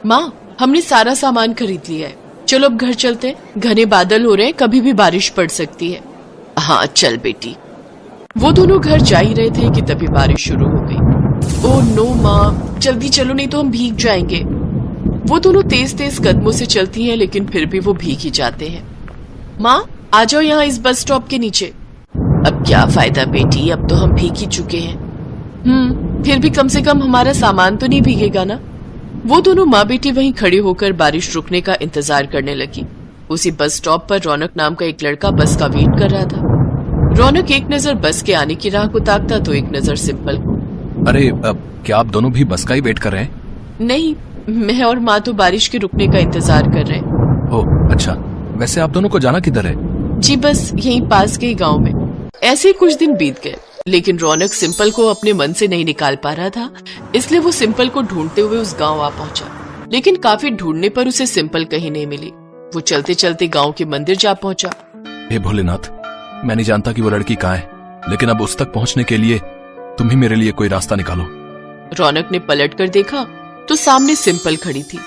माँ, हमने सारा सामान खरीद लिया है, चलो अब घर चलते हैं। घने बादल हो रहे हैं, कभी भी बारिश पड़ सकती है। हाँ चल बेटी। वो दोनों घर जा ही रहे थे कि तभी बारिश शुरू हो गई। ओह नो माँ, जल्दी चलो नहीं तो हम भीग जाएंगे। वो दोनों तेज तेज कदमों से चलती हैं, लेकिन फिर भी वो भीग ही जाते हैं। माँ आ जाओ यहाँ इस बस स्टॉप के नीचे। अब क्या फायदा बेटी, अब तो हम भीग ही चुके हैं। फिर भी कम से कम हमारा सामान तो नहीं भीगेगा ना। वो दोनों माँ बेटी वहीं खड़े होकर बारिश रुकने का इंतजार करने लगी। उसी बस स्टॉप पर रौनक नाम का एक लड़का बस का वेट कर रहा था। रौनक एक नजर बस के आने की राह को ताकता तो एक नजर सिंपल को। अरे क्या आप दोनों भी बस का ही वेट कर रहे हैं? नहीं, मैं और माँ तो बारिश के रुकने का इंतजार कर रहे हैं। ओह अच्छा, वैसे आप दोनों को जाना किधर है? जी बस यहीं पास के ही गाँव में। ऐसे ही कुछ दिन बीत गए, लेकिन रौनक सिंपल को अपने मन से नहीं निकाल पा रहा था, इसलिए वो सिंपल को ढूंढते हुए उस गांव आ पहुंचा। लेकिन काफी ढूंढने पर उसे सिंपल कहीं नहीं मिली। वो चलते चलते गांव के मंदिर जा पहुंचा। हे भोलेनाथ, मैं नहीं जानता कि वो लड़की कहाँ है, लेकिन अब उस तक पहुंचने के लिए तुम ही मेरे लिए कोई रास्ता निकालो। रौनक ने पलट कर देखा तो सामने सिंपल खड़ी थी।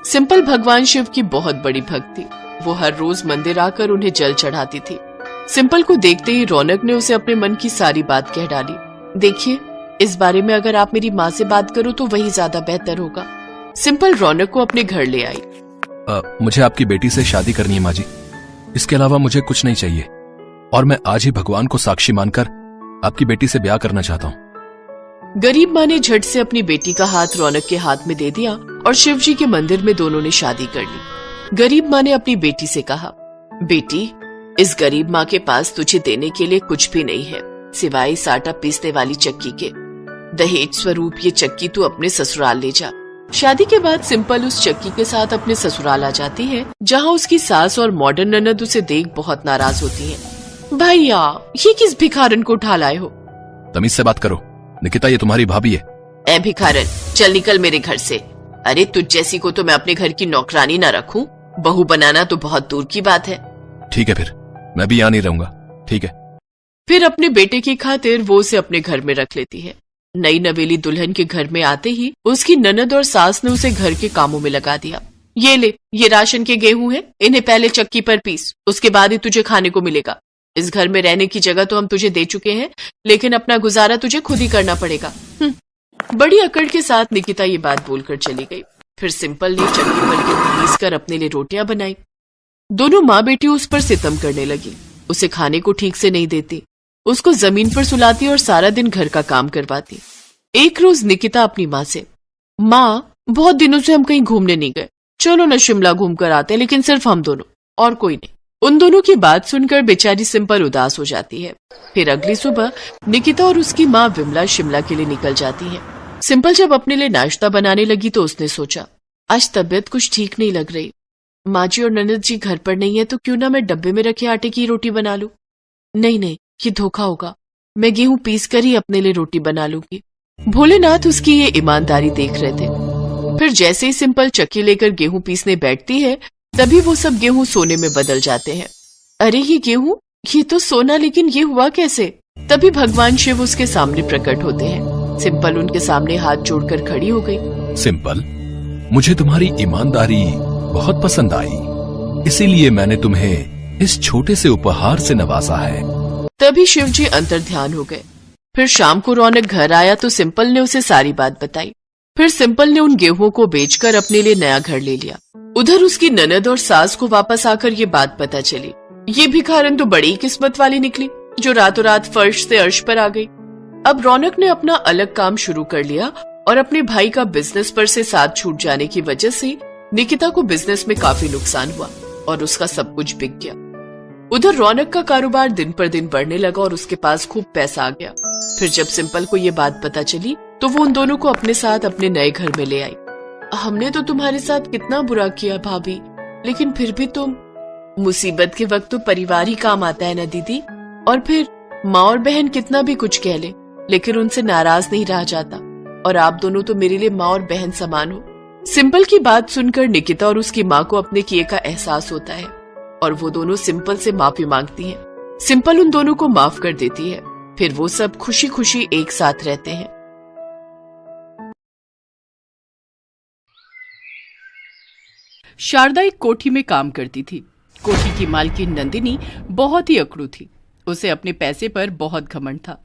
सिंपल भगवान शिव की बहुत बड़ी भक्त थी। वो हर रोज मंदिर आकर उन्हें जल चढ़ाती थी। सिंपल को देखते ही रौनक ने उसे अपने मन की सारी बात कह डाली। देखिए, इस बारे में अगर आप मेरी माँ से बात करो तो वही ज्यादा बेहतर होगा। सिंपल रौनक को अपने घर ले आई। मुझे आपकी बेटी से शादी करनी है माँ जी, इसके अलावा मुझे कुछ नहीं चाहिए, और मैं आज ही भगवान को साक्षी मानकर आपकी बेटी से ब्याह करना चाहता हूँ। गरीब माँ ने झट से अपनी बेटी का हाथ रौनक के हाथ में दे दिया और शिव जी के मंदिर में दोनों ने शादी कर ली। गरीब माँ ने अपनी बेटी से कहा, बेटी, इस गरीब माँ के पास तुझे देने के लिए कुछ भी नहीं है सिवाय इस आटा पीसने वाली चक्की के। दहेज स्वरूप ये चक्की तू अपने ससुराल ले जा। शादी के बाद सिंपल उस चक्की के साथ अपने ससुराल आ जाती है, जहाँ उसकी सास और मॉडर्न ननद उसे देख बहुत नाराज होती हैं। भैया, ये किस भिखारन को उठा लाए हो? तमीज से बात करो निकिता, ये तुम्हारी भाभी है। ए भिखारन, चल निकल मेरे घर से। अरे तुझ जैसी को तो मैं अपने घर की नौकरानी ना रखूं, बहू बनाना तो बहुत दूर की बात है। ठीक है, फिर मैं भी यहाँ नहीं रहूंगा। ठीक है। फिर अपने बेटे की खातिर वो उसे अपने घर में रख लेती है। नई नवेली दुल्हन के घर में आते ही उसकी ननद और सास ने उसे घर के कामों में लगा दिया। ये ले, ये राशन के गेहूं हैं, इन्हें पहले चक्की पर पीस, उसके बाद ही तुझे खाने को मिलेगा। इस घर में रहने की जगह तो हम तुझे दे चुके हैं, लेकिन अपना गुजारा तुझे खुद ही करना पड़ेगा। बड़ी अकड़ के साथ निकिता ये बात बोलकर चली गई। फिर सिंपल ने चक्की पर गेहूं पीस कर अपने लिए रोटियां बनाई। दोनों माँ बेटी उस पर सितम करने लगी। उसे खाने को ठीक से नहीं देती, उसको जमीन पर सुलाती और सारा दिन घर का काम करवाती। एक रोज निकिता अपनी माँ से, माँ, बहुत दिनों से हम कहीं घूमने नहीं गए, चलो न शिमला घूम कर आते, लेकिन सिर्फ हम दोनों, और कोई नहीं। उन दोनों की बात सुनकर बेचारी सिंपल उदास हो जाती है। फिर अगली सुबह निकिता और उसकी माँ विमला शिमला के लिए निकल जाती है। सिंपल जब अपने लिए नाश्ता बनाने लगी तो उसने सोचा, आज तबीयत कुछ ठीक नहीं लग रही। माँ जी और ननद जी घर पर नहीं है तो क्यों ना मैं डब्बे में रखे आटे की रोटी बना लूं। नहीं, ये धोखा होगा, मैं गेहूं पीस कर ही अपने लिए रोटी बना लूंगी। भोलेनाथ उसकी ये ईमानदारी देख रहे थे। फिर जैसे ही सिंपल चक्की लेकर गेहूं पीसने बैठती है, तभी वो सब गेहूं सोने में बदल जाते हैं। अरे ये गेहूं, ये तो सोना, लेकिन ये हुआ कैसे? तभी भगवान शिव उसके सामने प्रकट होते हैं। सिंपल उनके सामने हाथ जोड़कर खड़ी हो गई। सिंपल, मुझे तुम्हारी ईमानदारी बहुत पसंद आई, इसीलिए मैंने तुम्हें इस छोटे से उपहार से नवाजा है। तभी शिव जी अंतर्ध्यान हो गए। फिर शाम को रौनक घर आया तो सिंपल ने उसे सारी बात बताई। फिर सिंपल ने उन गेहूं को बेचकर अपने लिए नया घर ले लिया। उधर उसकी ननद और सास को वापस आकर ये बात पता चली। ये भिखारन तो बड़ी किस्मत वाली निकली, जो रातों रात फर्श से अर्श पर आ गई। अब रौनक ने अपना अलग काम शुरू कर लिया और अपने भाई का बिजनेस पर से साथ छूट जाने की वजह से निकिता को बिजनेस में काफी नुकसान हुआ और उसका सब कुछ बिक गया। उधर रौनक का कारोबार दिन पर दिन बढ़ने लगा और उसके पास खूब पैसा आ गया। फिर जब सिंपल को ये बात पता चली तो वो उन दोनों को अपने साथ अपने नए घर में ले आई। हमने तो तुम्हारे साथ कितना बुरा किया भाभी, लेकिन फिर भी तुम, मुसीबत के वक्त तो परिवार ही काम आता है ना दीदी। और फिर माँ और बहन कितना भी कुछ कह ले, लेकिन उनसे नाराज नहीं रहा जाता, और आप दोनों तो मेरे लिए माँ और बहन समान हो। सिंपल की बात सुनकर निकिता और उसकी माँ को अपने किए का एहसास होता है और वो दोनों सिंपल से माफी मांगती हैं। सिंपल उन दोनों को माफ कर देती है। फिर वो सब खुशी खुशी एक साथ रहते हैं। शारदा एक कोठी में काम करती थी। कोठी की मालकिन नंदिनी बहुत ही अकड़ू थी। उसे अपने पैसे पर बहुत घमंड था।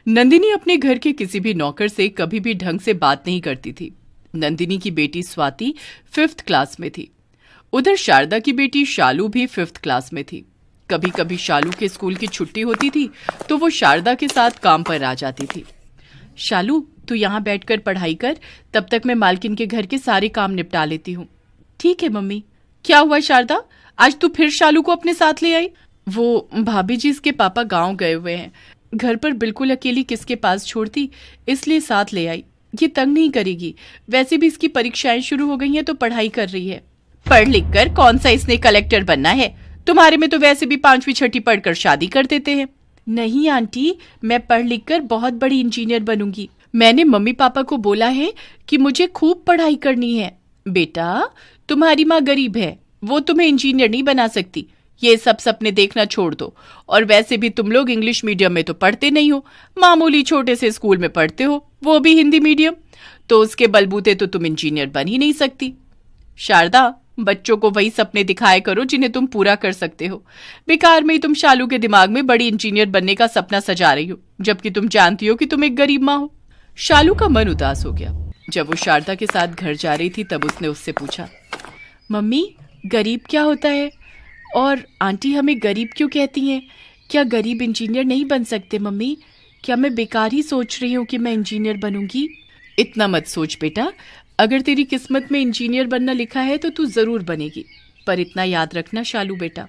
नंदिनी अपने घर के किसी भी नौकर से कभी भी ढंग से बात नहीं करती थी। नंदिनी की बेटी स्वाति 5th क्लास में थी। उधर शारदा की बेटी शालू भी 5th क्लास में थी। कभी कभी शालू के स्कूल की छुट्टी होती थी तो वो शारदा के साथ काम पर आ जाती थी। शालू, तू यहाँ बैठकर पढ़ाई कर, तब तक मैं मालकिन के घर के सारे काम निपटा लेती हूँ। ठीक है मम्मी। क्या हुआ शारदा, आज तू फिर शालू को अपने साथ ले आई? वो भाभी जी, इसके पापा गांव गए हुए हैं, घर पर बिल्कुल अकेली किसके पास छोड़ती, इसलिए साथ ले आई। ये तंग नहीं करेगी, वैसे भी इसकी परीक्षाएं शुरू हो गई हैं तो पढ़ाई कर रही है। पढ़ लिख कर कौन सा इसने कलेक्टर बनना है? तुम्हारे में तो वैसे भी 5वीं 6ठी पढ़कर शादी कर देते हैं। नहीं आंटी, मैं पढ़ लिख कर बहुत बड़ी इंजीनियर बनूंगी। मैंने मम्मी पापा को बोला है कि मुझे खूब पढ़ाई करनी है। बेटा, तुम्हारी माँ गरीब है, वो तुम्हें इंजीनियर नहीं बना सकती। ये सब सपने देखना छोड़ दो। और वैसे भी तुम लोग इंग्लिश मीडियम में तो पढ़ते नहीं हो, मामूली छोटे से स्कूल में पढ़ते हो, वो भी हिंदी मीडियम, तो उसके बलबूते तो तुम इंजीनियर बन ही नहीं सकती। शारदा, बच्चों को वही सपने दिखाया करो जिन्हें तुम पूरा कर सकते हो। बेकार में ही तुम शालू के दिमाग में बड़ी इंजीनियर बनने का सपना सजा रही हो, जबकि तुम जानती हो कि तुम एक गरीब माँ हो। शालू का मन उदास हो गया। जब वो शारदा के साथ घर जा रही थी तब उसने उससे पूछा, मम्मी, गरीब क्या होता है? और आंटी हमें गरीब क्यों कहती हैं? क्या गरीब इंजीनियर नहीं बन सकते मम्मी? क्या मैं बेकार ही सोच रही हूँ कि मैं इंजीनियर बनूंगी? इतना मत सोच बेटा, अगर तेरी किस्मत में इंजीनियर बनना लिखा है तो तू जरूर बनेगी। पर इतना याद रखना शालू बेटा,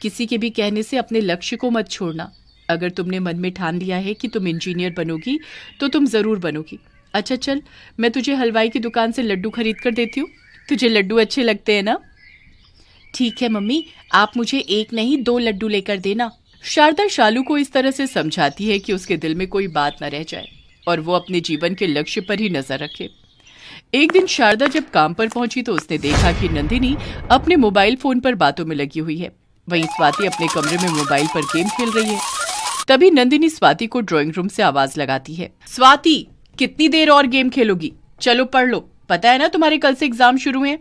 किसी के भी कहने से अपने लक्ष्य को मत छोड़ना। अगर तुमने मन में ठान लिया है कि तुम इंजीनियर बनोगी तो तुम जरूर बनोगी। अच्छा चल, मैं तुझे हलवाई की दुकान से लड्डू खरीद कर देती हूँ। तुझे लड्डू अच्छे लगते हैं ना? ठीक है मम्मी, आप मुझे 1 नहीं 2 लड्डू लेकर देना। शारदा शालू को इस तरह से समझाती है कि उसके दिल में कोई बात न रह जाए और वो अपने जीवन के लक्ष्य पर ही नजर रखे। एक दिन शारदा जब काम पर पहुंची तो उसने देखा कि नंदिनी अपने मोबाइल फोन पर बातों में लगी हुई है। वहीं स्वाति अपने कमरे में मोबाइल पर गेम खेल रही है। तभी नंदिनी स्वाति को ड्राइंग रूम से आवाज लगाती है, स्वाति, कितनी देर और गेम खेलोगी? चलो पढ़ लो, पता है ना तुम्हारे कल से एग्जाम शुरू हैं।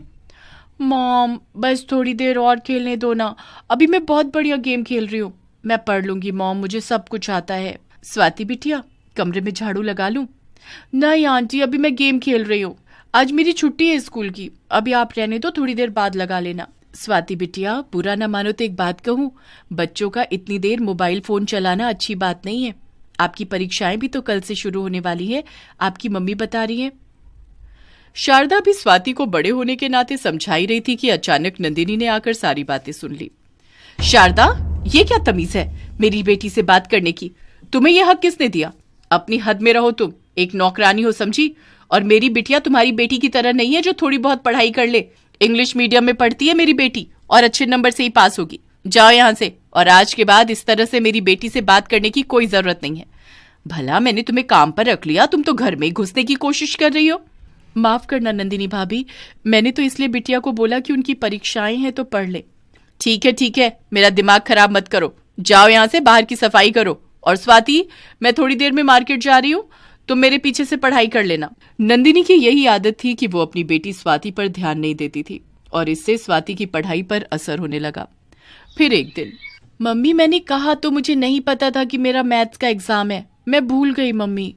मॉम, बस थोड़ी देर और खेलने दो ना, अभी मैं बहुत बढ़िया गेम खेल रही हूँ। मैं पढ़ लूंगी मॉम, मुझे सब कुछ आता है। स्वाति बिटिया, कमरे में झाड़ू लगा लूं? नहीं आंटी, अभी मैं गेम खेल रही हूँ, आज मेरी छुट्टी है स्कूल की। अभी आप रहने दो, थोड़ी देर बाद लगा लेना। स्वाति बिटिया, बुरा ना मानो तो एक बात कहूँ, बच्चों का इतनी देर मोबाइल फोन चलाना अच्छी बात नहीं है। आपकी परीक्षाएं भी तो कल से शुरू होने वाली है, आपकी मम्मी बता रही है। शारदा भी स्वाति को बड़े होने के नाते समझाई रही थी कि अचानक नंदिनी ने आकर सारी बातें सुन ली। शारदा, ये क्या तमीज है मेरी बेटी से बात करने की? तुम्हें यह हक किसने दिया? अपनी हद में रहो, तुम एक नौकरानी हो समझी। और मेरी बिटिया तुम्हारी बेटी की तरह नहीं है जो थोड़ी बहुत पढ़ाई कर ले। इंग्लिश मीडियम में पढ़ती है मेरी बेटी और अच्छे नंबर से ही पास होगी। जाओ यहाँ से, और आज के बाद इस तरह से मेरी बेटी से बात करने की कोई जरूरत नहीं है। भला मैंने तुम्हें काम पर रख लिया, तुम तो घर में ही घुसने की कोशिश कर रही हो। माफ करना नंदिनी भाभी, मैंने तो इसलिए बिटिया को बोला कि उनकी परीक्षाएं हैं तो पढ़ ले। ठीक है, मेरा दिमाग खराब मत करो। जाओ यहाँ से, बाहर की सफाई करो। और स्वाति, मैं थोड़ी देर में मार्केट जा रही हूँ, तुम मेरे पीछे से पढ़ाई कर लेना। नंदिनी की यही आदत थी कि वो अपनी बेटी स्वाति पर ध्यान नहीं देती थी और इससे स्वाति की पढ़ाई पर असर होने लगा। फिर एक दिन, मम्मी मैंने कहा तो मुझे नहीं पता था कि मेरा मैथ्स का एग्जाम है, मैं भूल गई मम्मी।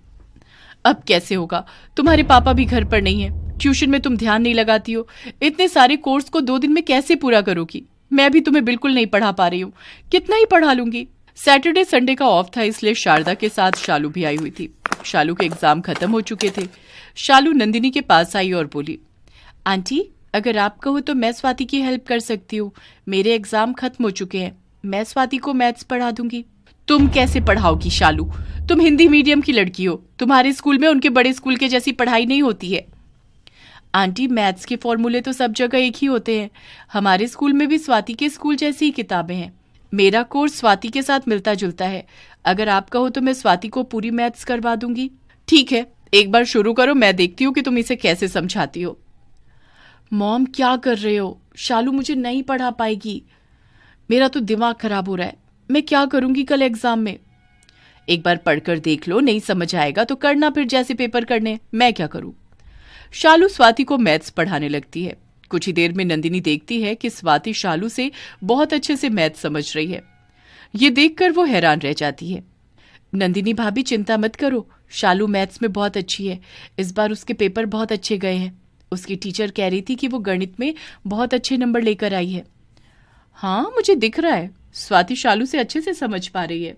अब कैसे होगा, तुम्हारे पापा भी घर पर नहीं है, ट्यूशन में तुम ध्यान नहीं लगाती हो, इतने सारे कोर्स को 2 दिन में कैसे पूरा करोगी? मैं भी तुम्हें बिल्कुल नहीं पढ़ा पा रही हूँ, कितना ही पढ़ा लूंगी। सैटरडे संडे का ऑफ था, इसलिए शारदा के साथ शालू भी आई हुई थी। शालू के एग्जाम खत्म हो चुके थे। शालू नंदिनी के पास आई और बोली, आंटी, अगर आप कहो तो मैं स्वाति की हेल्प कर सकती हूँ। मेरे एग्जाम खत्म हो चुके हैं, मैं स्वाति को मैथ्स पढ़ा दूंगी। तुम कैसे पढ़ाओगी शालू? तुम हिंदी मीडियम की लड़की हो, तुम्हारे स्कूल में उनके बड़े स्कूल के जैसी पढ़ाई नहीं होती है। आंटी, मैथ्स के फॉर्मूले तो सब जगह एक ही होते हैं। हमारे स्कूल में भी स्वाति के स्कूल जैसी ही किताबें हैं। मेरा कोर्स स्वाति के साथ मिलता जुलता है। अगर आप कहो तो मैं स्वाति को पूरी मैथ्स करवा दूंगी। ठीक है, एक बार शुरू करो, मैं देखती हूँ कि तुम इसे कैसे समझाती हो। मॉम, क्या कर रहे हो? शालू मुझे नहीं पढ़ा पाएगी। मेरा तो दिमाग खराब हो रहा है, मैं क्या करूंगी कल एग्जाम में? एक बार पढ़कर देख लो, नहीं समझ आएगा तो करना फिर जैसे पेपर करने, मैं क्या करूं? शालू स्वाति को मैथ्स पढ़ाने लगती है। कुछ ही देर में नंदिनी देखती है कि स्वाति शालू से बहुत अच्छे से मैथ समझ रही है। ये देखकर वो हैरान रह जाती है। नंदिनी भाभी चिंता मत करो, शालू मैथ्स में बहुत अच्छी है, इस बार उसके पेपर बहुत अच्छे गए हैं। उसकी टीचर कह रही थी कि वो गणित में बहुत अच्छे नंबर लेकर आई है। हाँ, मुझे दिख रहा है, स्वाति शालू से अच्छे से समझ पा रही है।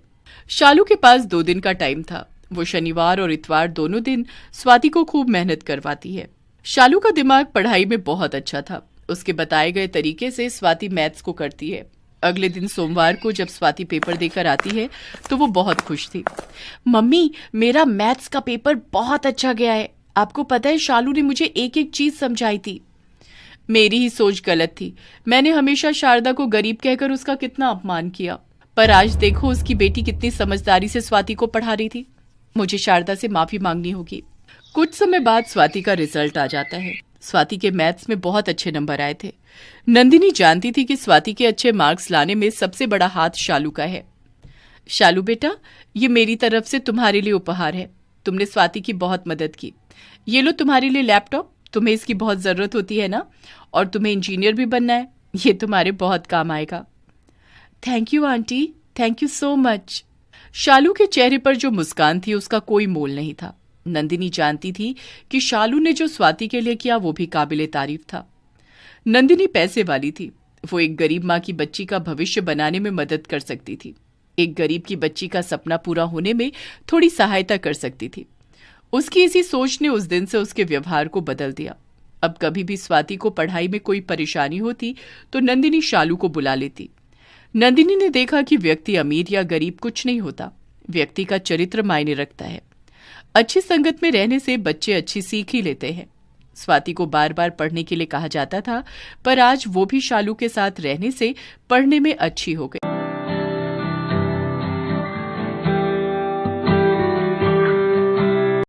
शालू के पास 2 दिन का टाइम था। वो शनिवार और इतवार दोनों दिन स्वाति को खूब मेहनत करवाती है। शालू का दिमाग पढ़ाई में बहुत अच्छा था। उसके बताए गए तरीके से स्वाति मैथ्स को करती है। अगले दिन सोमवार को जब स्वाति पेपर देकर आती है तो वो बहुत खुश थी। मम्मी, मेरा मैथ्स का पेपर बहुत अच्छा गया है। आपको पता है, शालू ने मुझे एक एक चीज समझाई थी। मेरी ही सोच गलत थी। मैंने हमेशा शारदा को गरीब कहकर उसका कितना अपमान किया, पर आज देखो उसकी बेटी कितनी समझदारी से स्वाति को पढ़ा रही थी। मुझे शारदा से माफी मांगनी होगी। कुछ समय बाद स्वाति का रिजल्ट आ जाता है। स्वाति के मैथ्स में बहुत अच्छे नंबर आए थे। नंदिनी जानती थी कि स्वाति के अच्छे मार्क्स लाने में सबसे बड़ा हाथ शालू का है। शालू बेटा, ये मेरी तरफ से तुम्हारे लिए उपहार है। तुमने स्वाति की बहुत मदद की। ये लो तुम्हारे लिए लैपटॉप, तुम्हें इसकी बहुत जरूरत होती है ना, और तुम्हें इंजीनियर भी बनना है, ये तुम्हारे बहुत काम आएगा। Thank you aunty, thank you so much. Shalu के चेहरे पर जो मुस्कान थी उसका कोई मोल नहीं था। नंदिनी जानती थी कि शालू ने जो स्वाति के लिए किया वो भी काबिले तारीफ था। नंदिनी पैसे वाली थी। वो एक गरीब माँ की बच्ची का भविष्य बनाने में मदद कर सकती थी। एक गरीब की बच्ची का सपना पूरा होने में थोड़ी सहायता कर सकती थी। उसकी इसी सोच ने उस दिन से उसके व्यवहार को बदल दिया। अब कभी भी स्वाति को पढ़ाई में कोई परेशानी होती तो नंदिनी शालू को बुला लेती। नंदिनी ने देखा कि व्यक्ति अमीर या गरीब कुछ नहीं होता, व्यक्ति का चरित्र मायने रखता है। अच्छी संगत में रहने से बच्चे अच्छी सीख ही लेते हैं। स्वाति को बार बार पढ़ने के लिए कहा जाता था, पर आज वो भी शालू के साथ रहने से पढ़ने में अच्छी हो गई।